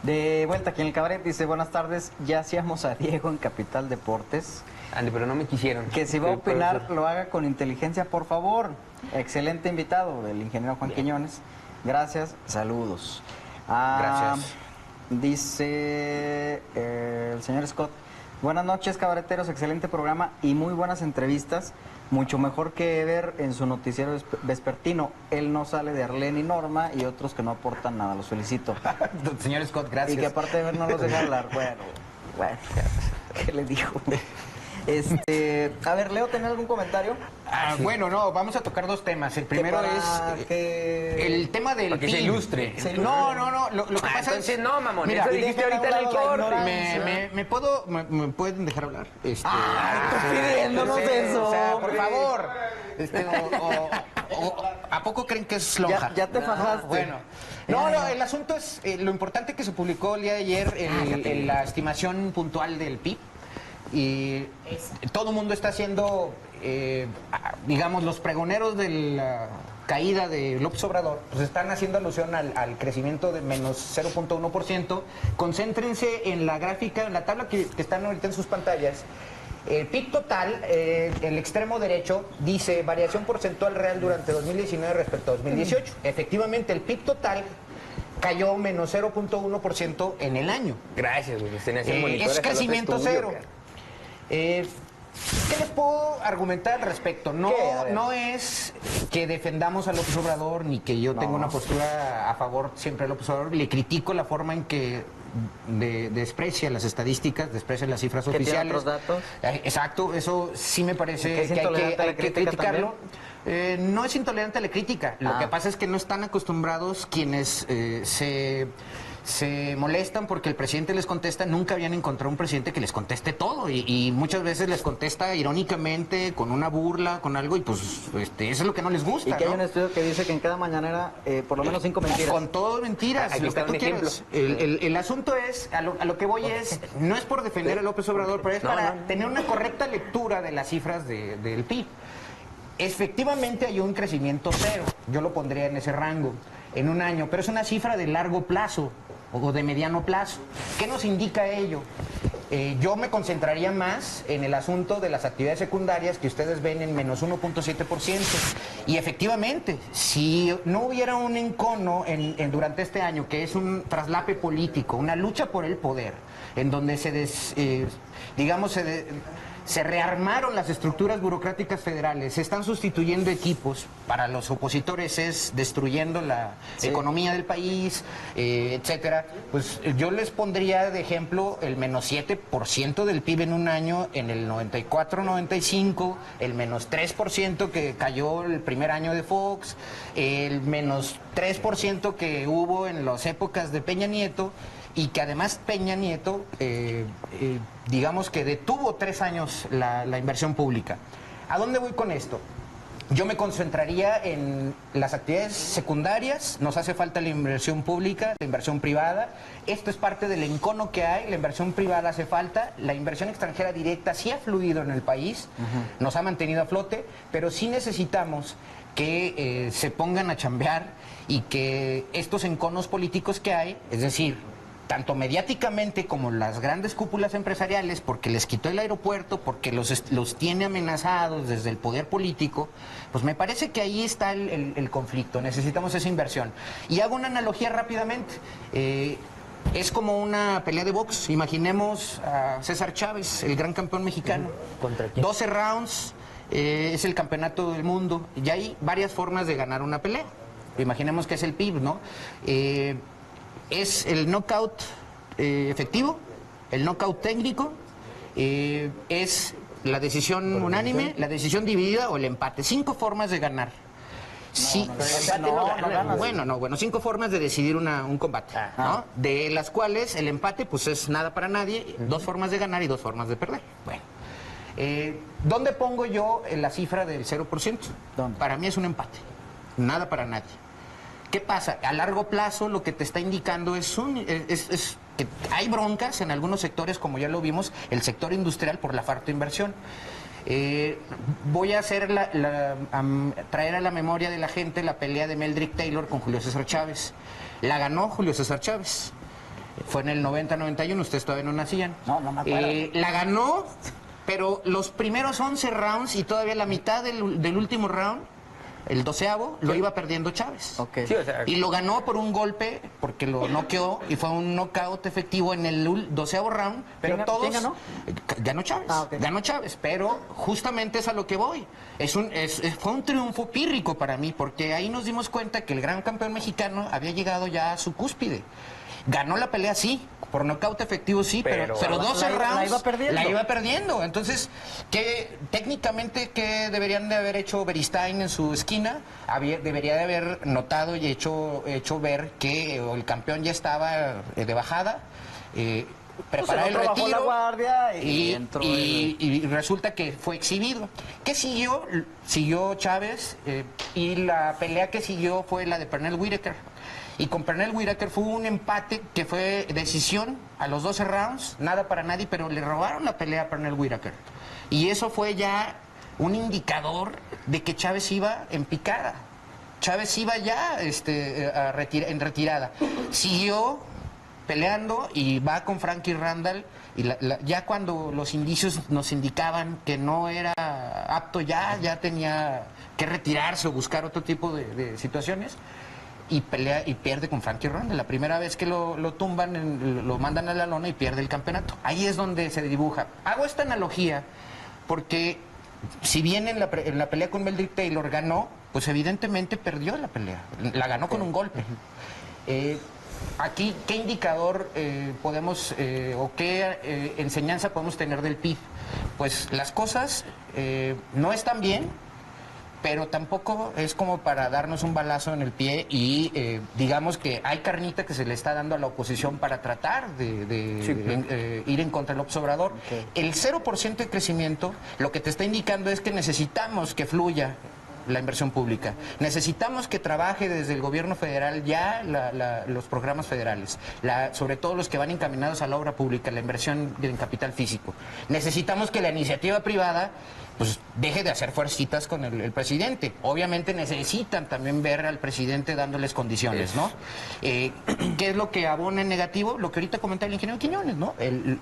De vuelta aquí en el cabaret, dice, buenas tardes, ya hacíamos a Diego en Capital Deportes. Andy, pero no me quisieron. Que si va a opinar, lo haga con inteligencia, por favor. Excelente invitado, el ingeniero Juan Quiñones. Gracias, saludos. Gracias. Dice el señor Scott, buenas noches, cabareteros, excelente programa y muy buenas entrevistas. Mucho mejor que Ever en su noticiero vespertino. Él no sale de Arlene y Norma y otros que no aportan nada. Los felicito. Señor Scott, gracias. Y que aparte de Ever no los deja hablar. Bueno, ¿qué le dijo? A ver, Leo, ¿tenés algún comentario? Sí. Bueno, no, vamos a tocar dos temas. El primero es el tema del para que se ilustre. No, lo que pasa entonces es... no, mamón, mira, eso dijiste ahorita en el corte. ¿Me pueden dejar hablar? Pidiéndonos eso. O sea, por favor. ¿A poco creen que es lonja? Ya te fajaste. Bueno. No, el asunto es lo importante que se publicó el día de ayer en la estimación puntual del PIB. Y todo el mundo está haciendo, digamos, los pregoneros de la caída de López Obrador, pues están haciendo alusión al crecimiento de menos 0.1%. Concéntrense en la gráfica, en la tabla que están ahorita en sus pantallas. El PIB total, el extremo derecho, dice variación porcentual real durante 2019 respecto a 2018. Efectivamente, el PIB total cayó menos 0.1% en el año. Gracias, güey. Es crecimiento cero. ¿Qué les puedo argumentar al respecto? No es que defendamos a López Obrador ni que yo tenga una postura a favor siempre de López Obrador. Le critico la forma en que desprecia las estadísticas, desprecia las cifras oficiales. ¿Tiene otros datos? Exacto, eso sí me parece que hay que criticarlo. No es intolerante a la crítica. Lo que pasa es que no están acostumbrados quienes se molestan porque el presidente les contesta. Nunca habían encontrado un presidente que les conteste todo y muchas veces les contesta irónicamente, con una burla, con algo, y pues eso es lo que no les gusta. Y que hay un estudio que dice que en cada mañanera por lo menos 5 mentiras. Con todo mentiras, lo que tú quieras. El asunto es, a lo que voy es, no es por defender a López Obrador, pero es para tener una correcta lectura de las cifras del PIB. Efectivamente hay un crecimiento cero, yo lo pondría en ese rango, en un año, pero es una cifra de largo plazo o de mediano plazo. ¿Qué nos indica ello? Yo me concentraría más en el asunto de las actividades secundarias que ustedes ven en menos 1.7%. Y efectivamente, si no hubiera un encono durante este año, que es un político, una lucha por el poder, en donde se rearmaron las estructuras burocráticas federales, se están sustituyendo equipos, para los opositores es destruyendo la economía del país, etcétera. Pues yo les pondría de ejemplo el menos 7% del PIB en un año en el 94-95, el menos 3% que cayó el primer año de Fox, el menos 3% que hubo en las épocas de Peña Nieto, y que además Peña Nieto, digamos que detuvo 3 años la inversión pública. ¿A dónde voy con esto? Yo me concentraría en las actividades secundarias. Nos hace falta la inversión pública, la inversión privada. Esto es parte del encono que hay. La inversión privada hace falta. La inversión extranjera directa sí ha fluido en el país, nos ha mantenido a flote, pero sí necesitamos que se pongan a chambear y que estos enconos políticos que hay, es decir, tanto mediáticamente como las grandes cúpulas empresariales, porque les quitó el aeropuerto, porque los tiene amenazados desde el poder político, pues me parece que ahí está el conflicto. Necesitamos esa inversión. Y hago una analogía rápidamente. Es como una pelea de box. Imaginemos a César Chávez, el gran campeón mexicano. ¿Contra quién? 12 rounds, es el campeonato del mundo. Y hay varias formas de ganar una pelea. Imaginemos que es el PIB, ¿no? Es el knockout efectivo, el knockout técnico, es la decisión unánime, la decisión dividida o el empate. 5 formas de ganar. Bueno, 5 formas de decidir un combate, ¿no? De las cuales el empate pues es nada para nadie, 2 formas de ganar y 2 formas de perder. Bueno, ¿dónde pongo yo la cifra del 0%? Para mí es un empate, nada para nadie. ¿Qué pasa? A largo plazo lo que te está indicando es que hay broncas en algunos sectores, como ya lo vimos, el sector industrial por la falta de inversión. Voy a hacer traer a la memoria de la gente la pelea de Meldrick Taylor con Julio César Chávez. La ganó Julio César Chávez. fue en el 90-91, ustedes todavía no nacían. No me acuerdo. La ganó, pero los primeros 11 rounds y todavía la mitad del último round, el 12avo, lo iba perdiendo Chávez. Ok. Sí, o sea, Y lo ganó por un golpe, porque lo noqueó, y fue un knockout efectivo en el 12avo round, pero ¿Quién ganó? Ganó Chávez, Ah, ok. ganó Chávez, pero justamente es a lo que voy. Fue un triunfo pírrico para mí, porque ahí nos dimos cuenta que el gran campeón mexicano había llegado ya a su cúspide. Ganó la pelea, sí, por nocaut efectivo, sí, pero 12 rounds la iba perdiendo. Entonces, técnicamente, ¿qué deberían de haber hecho Beristain en su esquina? Debería de haber notado y hecho ver que el campeón ya estaba de bajada. Preparar el otro bajó retiro la guardia y entró y resulta que fue exhibido. ¿Qué siguió? Siguió Chávez y la pelea que siguió fue la de Pernell Whitaker. Y con Pernell Whitaker fue un empate que fue decisión a los 12 rounds, nada para nadie, pero le robaron la pelea a Pernell Whitaker. Y eso fue ya un indicador de que Chávez iba en picada. Chávez iba ya en retirada. Siguió peleando y va con Frankie Randall. Y ya cuando los indicios nos indicaban que no era apto, ya tenía que retirarse o buscar otro tipo de situaciones. Y pelea y pierde con Frankie Randall. La primera vez que lo tumban, lo mandan a la lona y pierde el campeonato. Ahí es donde se dibuja. Hago esta analogía porque si bien en la pelea con Meldrick Taylor ganó, pues evidentemente perdió la pelea. La ganó con un golpe. Aquí, ¿qué indicador podemos o qué enseñanza podemos tener del PIB? Pues las cosas no están bien, pero tampoco es como para darnos un balazo en el pie y digamos que hay carnita que se le está dando a la oposición para tratar de ir en contra del López Obrador. Okay. El 0% de crecimiento lo que te está indicando es que necesitamos que fluya la inversión pública. Necesitamos que trabaje desde el gobierno federal ya los programas federales, sobre todo los que van encaminados a la obra pública, la inversión en capital físico. Necesitamos que la iniciativa privada pues deje de hacer fuercitas con el presidente. Obviamente necesitan también ver al presidente dándoles condiciones, ¿no? ¿Qué es lo que abona en negativo? Lo que ahorita comentaba el ingeniero Quiñones, ¿no?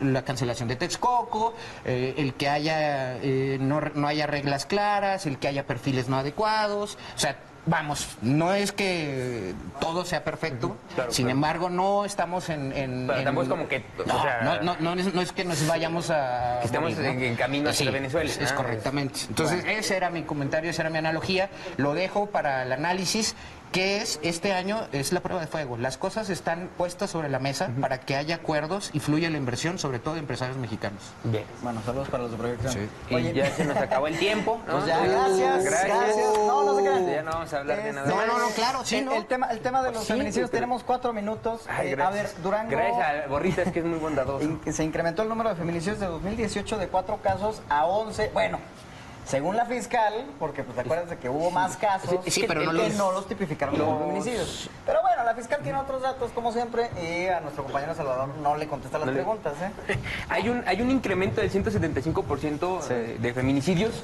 La cancelación de Texcoco, el que haya no haya reglas claras, el que haya perfiles no adecuados, o sea, vamos, no es que todo sea perfecto, claro, sin embargo no estamos Pero tampoco es como que... No, o sea, no es que nos vayamos a... que estemos morir, ¿no? en camino hacia Sí, Venezuela. Es correctamente. Entonces, ese era mi comentario, esa era mi analogía. Lo dejo para el análisis. ¿Qué es? Este año es la prueba de fuego. Las cosas están puestas sobre la mesa para que haya acuerdos y fluya la inversión, sobre todo de empresarios mexicanos. Bien. Bueno, saludos para los de proyección. Sí. Y ya se nos acabó el tiempo, ¿no? Pues ya, gracias. No, no se crean. Ya no vamos a hablar de nada. No, claro, sí, ¿no? El tema de los Sí, feminicidios, pero- tenemos 4 minutos. Ay, A gracias. ver, Durango... Gracias a Borrita, es que es muy bondadoso. Se incrementó el número de feminicidios de 2018 de 4 casos a 11. Bueno, según la fiscal, porque pues acuerdas de que hubo más casos, Sí, pero que no no los- los tipificaron como feminicidios. Pero bueno, la fiscal tiene otros datos, como siempre, y a nuestro compañero Salvador no le contesta las preguntas, ¿eh? Hay un incremento del 175% de feminicidios.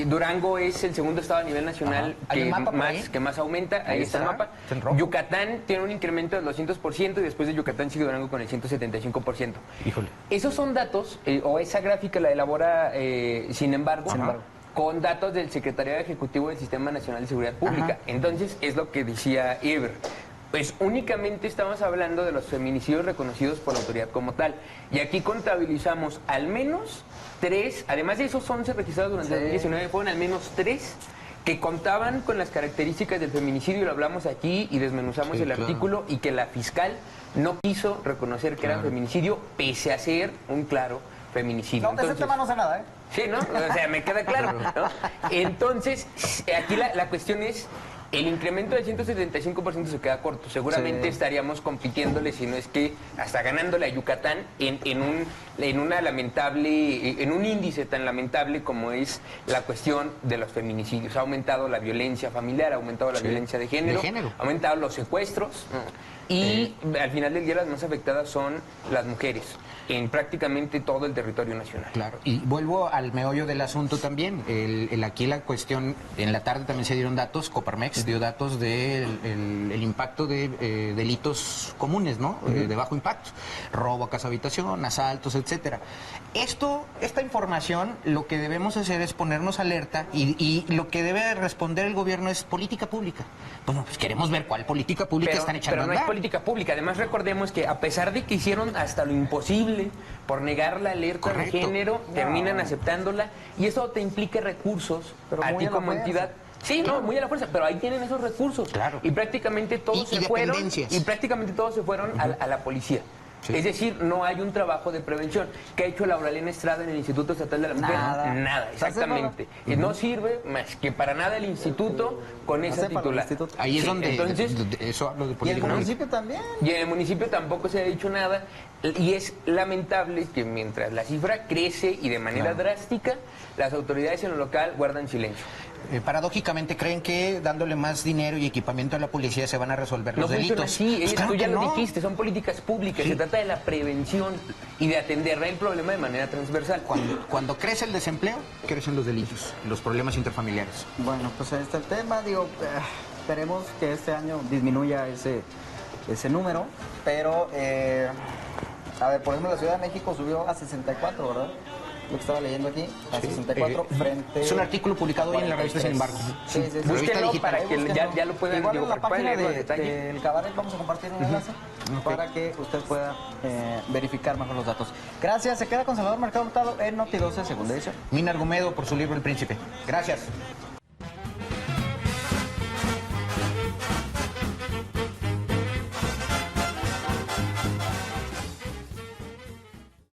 Durango es el segundo estado a nivel nacional ¿Hay un mapa por ahí? que más aumenta. Ahí está el mapa. Está en rojo. Yucatán tiene un incremento del 200% y después de Yucatán sigue Durango con el 175%. Híjole. Esos son datos, o esa gráfica la elabora, sin embargo, con datos del Secretariado Ejecutivo del Sistema Nacional de Seguridad Pública. Entonces, es lo que decía Eber. Pues únicamente estamos hablando de los feminicidios reconocidos por la autoridad como tal. Y aquí contabilizamos al menos 3, además de esos 11 registrados durante 2019, fueron al menos 3 que contaban con las características del feminicidio, y lo hablamos aquí y desmenuzamos Sí, el claro. artículo, y que la fiscal no quiso reconocer que era feminicidio, pese a ser un claro feminicidio. No, de ese tema no sé nada, ¿eh? Sí, ¿no? O sea, me queda claro, ¿no? Entonces, aquí la cuestión es, el incremento del 175% se queda corto. Seguramente estaríamos compitiéndole, si no es que hasta ganándole a Yucatán en un índice tan lamentable como es la cuestión de los feminicidios. Ha aumentado la violencia familiar, ha aumentado la violencia de género, ha aumentado los secuestros, y al final del día las más afectadas son las mujeres en prácticamente todo el territorio nacional. Claro, y vuelvo al meollo del asunto también. Aquí la cuestión, en la tarde también se dieron datos, Coparmex Index dio datos del el impacto de delitos comunes, ¿no? De bajo impacto, robo a casa habitación, asaltos, etcétera. Esta información, lo que debemos hacer es ponernos alerta y lo que debe responder el gobierno es política pública. Bueno, pues queremos ver cuál política pública están echando pero no a es andar. política pública. Además, recordemos que a pesar de que hicieron hasta lo imposible por negar la alerta de género, terminan aceptándola y eso te implica recursos Pero a muy ti a la como fuerza. entidad. Sí, no, muy a la fuerza, pero ahí tienen esos recursos. Claro. Y prácticamente todos Y se fueron. dependencias. Y prácticamente todos se fueron a la policía. Sí. Es decir, no hay un trabajo de prevención. ¿Qué ha hecho Laura Elena Estrada en el Instituto Estatal de la Mujer? Nada. Exactamente. Y no sirve más que para nada el instituto con esa Hace para el titular. instituto. Ahí es Sí, donde entonces, eso hablo de Y el política pública. municipio también. y en el municipio tampoco se ha dicho nada. Y es lamentable que mientras la cifra crece y de manera drástica, las autoridades en lo local guardan silencio. Paradójicamente creen que dándole más dinero y equipamiento a la policía se van a resolver No los funciona delitos. así, Pues claro tú ya que lo no. dijiste, son políticas públicas, Sí. se trata de la prevención y de atender el problema de manera transversal. Cuando crece el desempleo, crecen los delitos, los problemas interfamiliares. Bueno, pues ahí está el tema. Digo, esperemos que este año disminuya ese número, pero, a ver, por ejemplo, la Ciudad de México subió a 64, ¿verdad? Lo que estaba leyendo aquí, a 64 frente... Es un artículo publicado hoy en la revista Sin Embargo. Sí. Búsquenlo digital. para que ya lo puedan... Igual en la para que puedan página leer los detalles. del Cabaret vamos a compartir un enlace para que usted pueda verificar mejor los datos. Gracias, se queda con Salvador Mercado Hurtado en Noti 12, segunda edición. Mina Argumedo por su libro El Príncipe. Gracias.